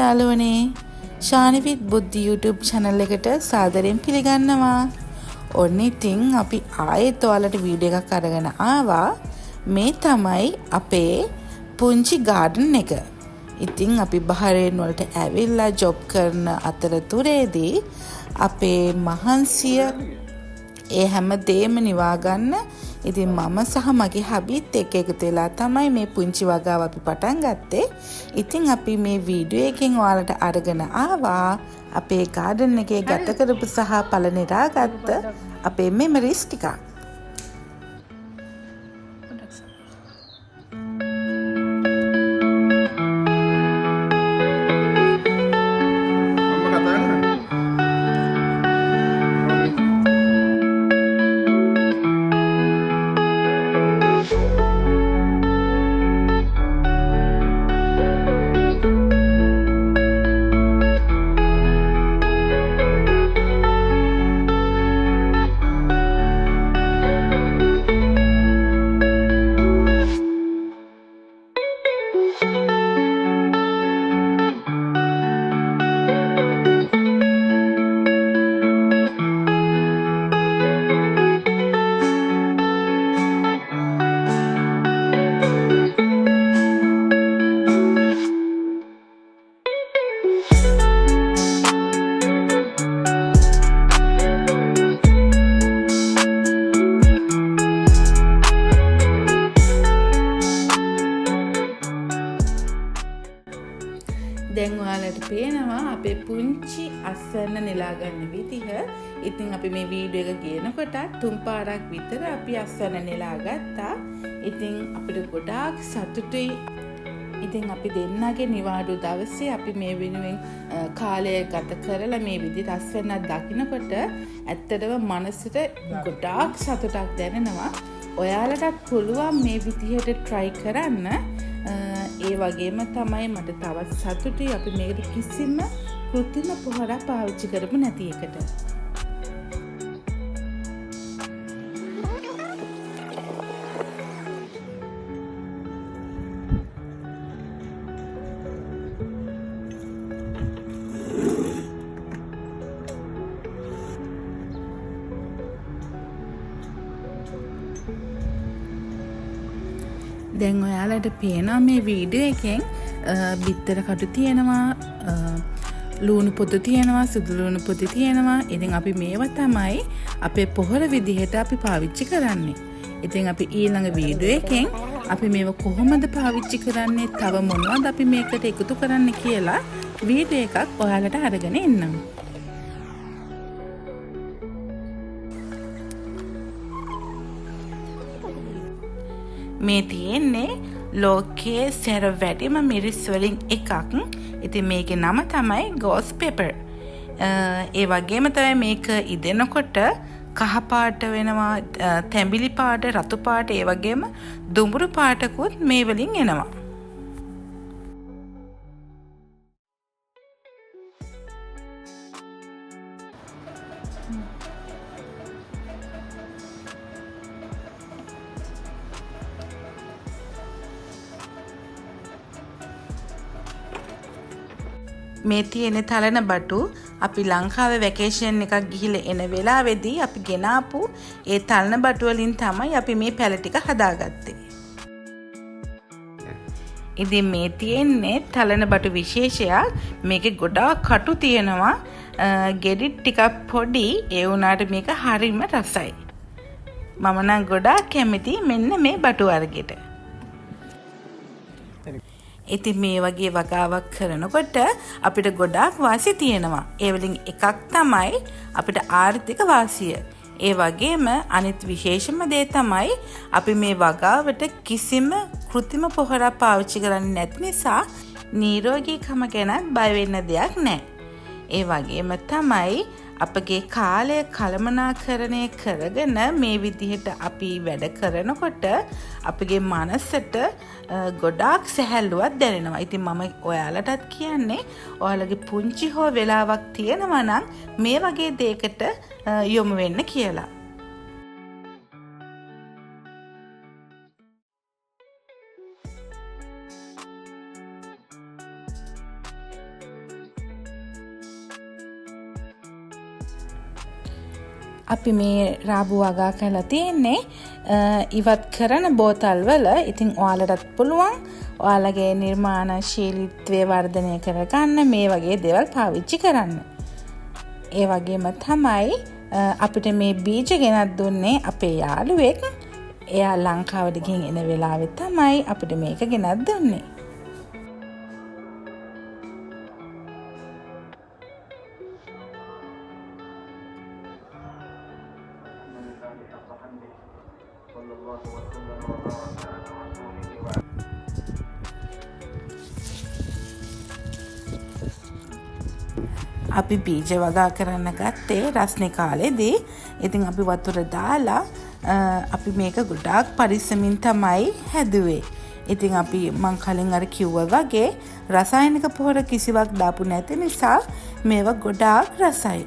යාළුවනේ ශානිවිත් බුද්ධි YouTube channel එකට සාදරයෙන් පිළිගන්නවා. ඔන්න ඉතින් අපි ආයෙත් ඔයාලට වීඩියෝ එකක් අරගෙන ආවා. මේ තමයි අපේ පුංචි garden එක. ඉතින් අපි බහරේන් වලට ඇවිල්ලා ජොබ් කරන අතරතුරේදී අපේ මහන්සිය ඒ හැම දෙයක්ම නිවා ගන්න ඉතින් මම සහ මගේ හබිත් එක්ක එකතු වෙලා තමයි මේ පුංචි වගාව අපි පටන් ගත්තේ. ඉතින් අපි මේ වීඩියෝ එකෙන් ඔයාලට අරගෙන ආවා අපේ garden එකේ ගත කරපු සහ පළ නිරාගත්ත අපේ මෙමරිස් ටිකක්. දැන් ඔයාලට පේනවා අපේ පුංචි අස්වැන්න නෙලා ගන්න විදිහ. ඉතින් අපි මේ වීඩියෝ එක ගේනකොට තුන් පාරක් විතර අපි අස්වැන්න නෙලා ගත්තා. ඉතින් අපිට ගොඩාක් සතුටුයි. ඉතින් අපි දෙන්නගේ නිවාඩු දවසේ අපි මේ වෙනුවෙන් කාලය ගත කරලා මේ විදිහට අස්වැන්නක් දකින්නකොට ඇත්තටම මනසට ගොඩාක් සතුටක් දැනෙනවා. ඔයාලටත් පුළුවන් මේ විදිහට try කරන්න. ඒ වගේම තමයි මට තවත් සතුටුයි අපි මේකට කිසිම කෘත්‍රිම පොහොරක් පාවිච්චි කරපු නැති එකට. දැන් ඔයාලට පේනවා මේ වීඩියෝ එකෙන් බිත්තර කටු තියෙනවා, ලුණු පොතු තියෙනවා, සුදු ලුණු පොතු තියෙනවා. ඉතින් අපි මේවා තමයි අපේ පොහොර විදිහට අපි පාවිච්චි කරන්නේ. ඉතින් අපි ඊළඟ වීඩියෝ එකෙන් අපි මේවා කොහොමද පාවිච්චි කරන්නේ, තව මොනවද අපි මේකට එකතු කරන්න කියලා වීඩියෝ එකක් ඔයාලට අරගෙන එන්නම්. මේ තියෙන්නේ ලෝකයේ සැර වැඩිම මිරිස් වලින් එකක්. ඉතින් මේකේ නම තමයි ghost pepper. ඒ වගේම තමයි මේක ඉදෙනකොට කහ පාට වෙනවා, තැඹිලි පාට, රතු පාට, ඒ වගේම දුඹුරු පාටකුත් මේ වලින් එනවා. මේ තියෙන තලන බටු අපි ලංකාවේ වැකේෂන් එකක් ගිහිල්ලා එන වෙලාවේදී අපි ගෙනාපු ඒ තලන බටු වලින් තමයි අපි මේ පැල ටික හදාගත්තේ. ඉතින් මේ තියෙන්නේ තලන බටු විශේෂයක්. මේකේ ගොඩාක් කටු තියෙනවා. ගෙඩි ටිකක් පොඩි. ඒ වුණාට මේක හරිම රසයි. මම නම් ගොඩාක් කැමති මෙන්න මේ බටු වර්ගෙට. ඉතින් මේ වගේ වගාවක් කරනකොට අපිට ගොඩාක් වාසි තියෙනවා. ඒ වලින් එකක් තමයි අපිට ආර්ථික වාසිය. ඒ වගේම අනිත් විශේෂම දේ තමයි අපි මේ වගාවට කිසිම කෘත්‍රිම පොහොරක් පාවිච්චි කරන්නේ නැති නිසා නිරෝගීකම ගැන බය වෙන්න දෙයක් නැහැ. ඒ වගේම තමයි අපගේ කාලය කළමනාකරණය කරගෙන මේ විදිහට අපි වැඩ කරනකොට අපගේ මනසට ගොඩාක් සැහැල්ලුවක් දැනෙනවා. ඉතින් මම ඔයාලටත් කියන්නේ ඔයාලගේ පුංචි හෝ වෙලාවක් තියෙනවා නම් මේ වගේ දෙයකට යොමු වෙන්න කියලා. අපි මේ රාබු වගා කරලා තියෙන්නේ ඉවත් කරන බෝතල් වල. ඉතින් ඔයාලටත් පුළුවන් ඔයාලගේ නිර්මාණශීලීත්වය වර්ධනය කරගන්න මේ වගේ දේවල් පාවිච්චි කරන්න. ඒ වගේම තමයි අපිට මේ බීජ ගෙනත් දුන්නේ අපේ යාළුවෙක්. එයා ලංකාවට ගිහින් එන වෙලාවේ තමයි අපිට මේක ගෙනත් දුන්නේ. අපි බීජ වගා කරන්න ගත්තේ රස්නේ කාලේදී. ඉතින් අපි වතුර දාලා අපි මේක ගොඩාක් පරිස්සමින් තමයි හැදුවේ. ඉතින් අපි මං කලින් අර කිව්වා වගේ රසායනික පොහොර කිසිවක් දාපු නැති නිසා මේවා ගොඩාක් රසයි.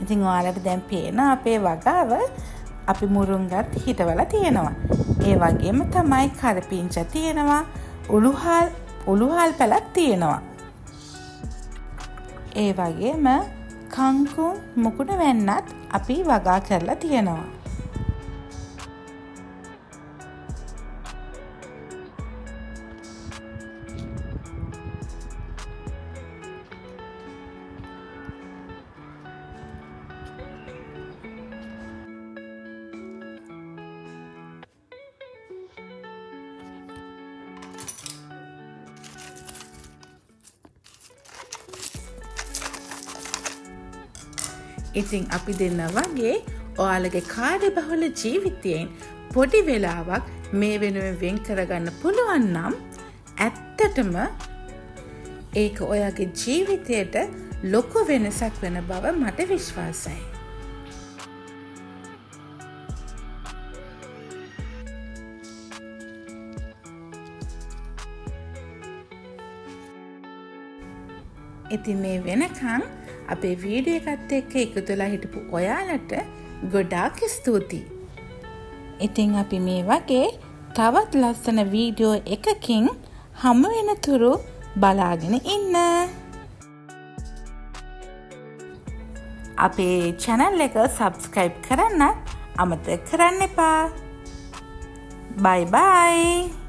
ඉතින් ඔයාලට දැන් පේන අපේ වගාව අපි මුරුංගත් හිටවලා තියෙනවා. ඒ වගේම තමයි කරපිංච තියෙනවා, උළුහල් පැලක් තියෙනවා. ඒ වගේම කංකුම් මුකුණ වෙන්නත් අපි වගා කරලා තියෙනවා. ඉතින් අපි දෙන්න වගේ ඔයාලගේ කාර්යබහුල ජීවිතයෙන් පොඩි වෙලාවක් මේ වෙනුවෙන් වෙන් කරගන්න පුළුවන් නම් ඇත්තටම ඒක ඔයාගේ ජීවිතයට ලොකු වෙනසක් වෙන බව මට විශ්වාසයි. ඉතින් මේ වෙනකන් අපේ වීඩියෝ එකත් එක්ක එකතුලා හිටපු ඔයාලට ගොඩාක් ස්තුතියි. ඉතින් අපි මේ වගේ තවත් ලස්සන වීඩියෝ එකකින් හමු වෙනතුරු බලාගෙන ඉන්න. අපේ channel එක subscribe කරන්න අමතක කරන්න එපා. Bye bye.